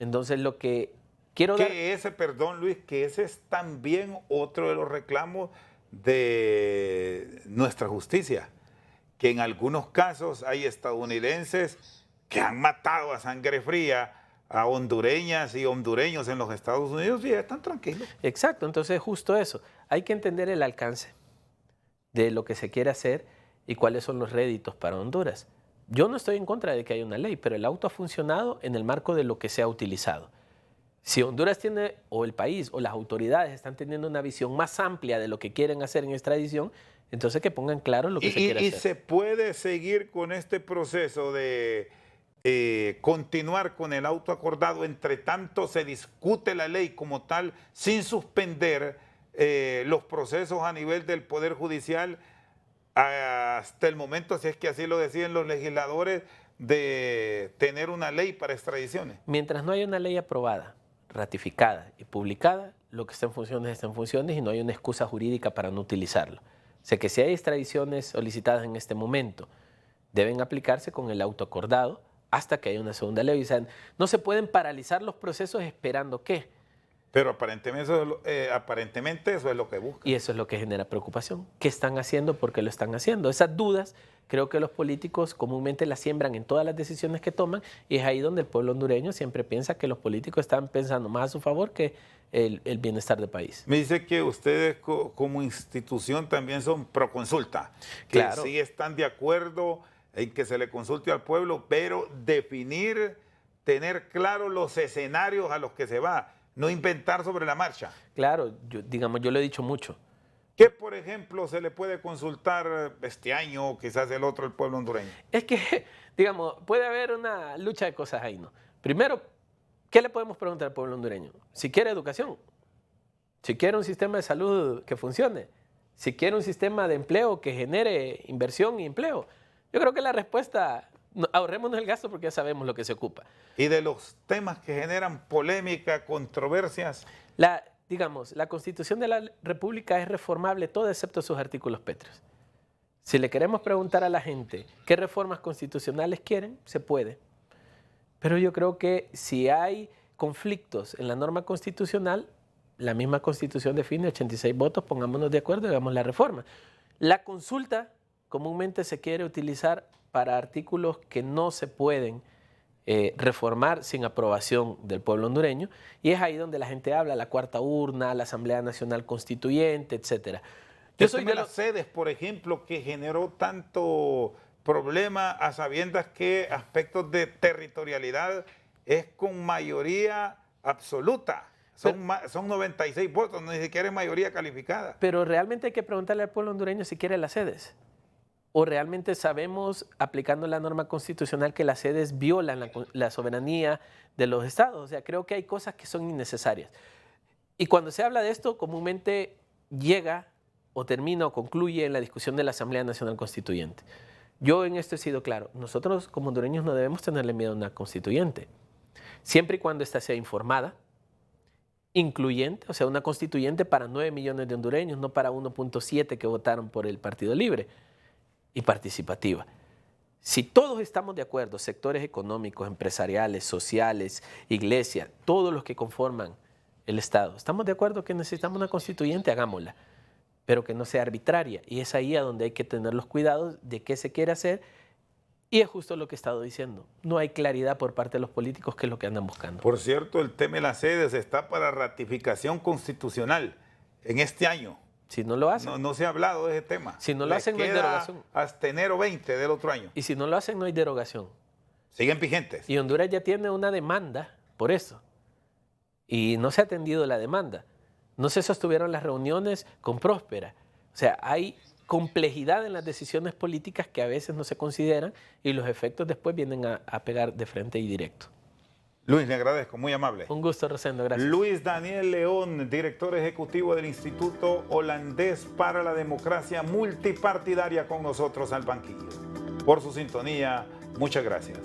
[SPEAKER 2] Entonces, lo que quiero dar...
[SPEAKER 1] Perdón Luis, que ese es también otro de los reclamos de nuestra justicia, que en algunos casos hay estadounidenses que han matado a sangre fría a hondureñas y hondureños en los Estados Unidos y ya están tranquilos.
[SPEAKER 2] Exacto, entonces justo eso. Hay que entender el alcance de lo que se quiere hacer y cuáles son los réditos para Honduras. Yo no estoy en contra de que haya una ley, pero el auto ha funcionado en el marco de lo que se ha utilizado. Si Honduras tiene, o el país, o las autoridades están teniendo una visión más amplia de lo que quieren hacer en extradición, entonces que pongan claro lo que se quiere hacer.
[SPEAKER 1] ¿Y se puede seguir con este proceso de continuar con el auto acordado, entre tanto se discute la ley como tal, sin suspender los procesos a nivel del Poder Judicial hasta el momento, si es que así lo deciden los legisladores, de tener una ley para extradiciones?
[SPEAKER 2] Mientras no haya una ley aprobada, ratificada y publicada, lo que está en funciones y no hay una excusa jurídica para no utilizarlo. O sea que si hay extradiciones solicitadas en este momento, deben aplicarse con el auto acordado hasta que haya una segunda ley. O sea, no se pueden paralizar los procesos esperando que.
[SPEAKER 1] Pero aparentemente eso es lo que buscan.
[SPEAKER 2] Y eso es lo que genera preocupación. ¿Qué están haciendo? ¿Por qué lo están haciendo? Esas dudas creo que los políticos comúnmente las siembran en todas las decisiones que toman y es ahí donde el pueblo hondureño siempre piensa que los políticos están pensando más a su favor que el bienestar del país.
[SPEAKER 1] Me dice que ustedes como institución también son pro consulta, que
[SPEAKER 2] claro.
[SPEAKER 1] Sí están de acuerdo en que se le consulte al pueblo, pero definir, tener claro los escenarios a los que se va. No inventar sobre la marcha.
[SPEAKER 2] Claro, yo lo he dicho mucho.
[SPEAKER 1] ¿Qué, por ejemplo, se le puede consultar este año o quizás el otro, el pueblo hondureño?
[SPEAKER 2] Es que, digamos, puede haber una lucha de cosas ahí, ¿no? Primero, ¿qué le podemos preguntar al pueblo hondureño? Si quiere educación, si quiere un sistema de salud que funcione, si quiere un sistema de empleo que genere inversión y empleo. Yo creo que la respuesta... ahorrémonos el gasto porque ya sabemos lo que se ocupa.
[SPEAKER 1] Y de los temas que generan polémica, controversias.
[SPEAKER 2] La Constitución de la República es reformable todo excepto sus artículos pétreos. Si le queremos preguntar a la gente qué reformas constitucionales quieren, se puede. Pero yo creo que si hay conflictos en la norma constitucional, la misma Constitución define 86 votos, pongámonos de acuerdo y hagamos la reforma. La consulta comúnmente se quiere utilizar para artículos que no se pueden reformar sin aprobación del pueblo hondureño, y es ahí donde la gente habla, la cuarta urna, la Asamblea Nacional Constituyente, etc.
[SPEAKER 1] Yo soy de las sedes, por ejemplo, que generó tanto problema a sabiendas que aspectos de territorialidad es con mayoría absoluta. Son 96 votos, ni siquiera es mayoría calificada.
[SPEAKER 2] Pero realmente hay que preguntarle al pueblo hondureño si quiere las sedes. ¿O realmente sabemos, aplicando la norma constitucional, que las sedes violan la soberanía de los estados? O sea, creo que hay cosas que son innecesarias. Y cuando se habla de esto, comúnmente llega o termina o concluye en la discusión de la Asamblea Nacional Constituyente. Yo en esto he sido claro. Nosotros como hondureños no debemos tenerle miedo a una constituyente, siempre y cuando ésta sea informada, incluyente, o sea, una constituyente para 9 millones de hondureños, no para 1.7 que votaron por el Partido Libre, y participativa. Si todos estamos de acuerdo, sectores económicos, empresariales, sociales, iglesias, todos los que conforman el Estado, estamos de acuerdo que necesitamos una constituyente, hagámosla, pero que no sea arbitraria. Y es ahí a donde hay que tener los cuidados de qué se quiere hacer. Y es justo lo que he estado diciendo. No hay claridad por parte de los políticos qué es lo que andan buscando.
[SPEAKER 1] Por cierto, el tema de las sedes está para ratificación constitucional en este año.
[SPEAKER 2] Si no lo hacen.
[SPEAKER 1] No se ha hablado de ese tema.
[SPEAKER 2] Si no lo hacen, no hay derogación.
[SPEAKER 1] Hasta enero 20 del otro año.
[SPEAKER 2] Y si no lo hacen, no hay derogación.
[SPEAKER 1] Siguen vigentes.
[SPEAKER 2] Y Honduras ya tiene una demanda por eso. Y no se ha atendido la demanda. No se sostuvieron las reuniones con Próspera. O sea, hay complejidad en las decisiones políticas que a veces no se consideran y los efectos después vienen a pegar de frente y directo.
[SPEAKER 1] Luis, le agradezco, muy amable.
[SPEAKER 2] Un gusto, Rosendo, gracias.
[SPEAKER 1] Luis Daniel León, director ejecutivo del Instituto Holandés para la Democracia Multipartidaria, con nosotros al banquillo. Por su sintonía, muchas gracias.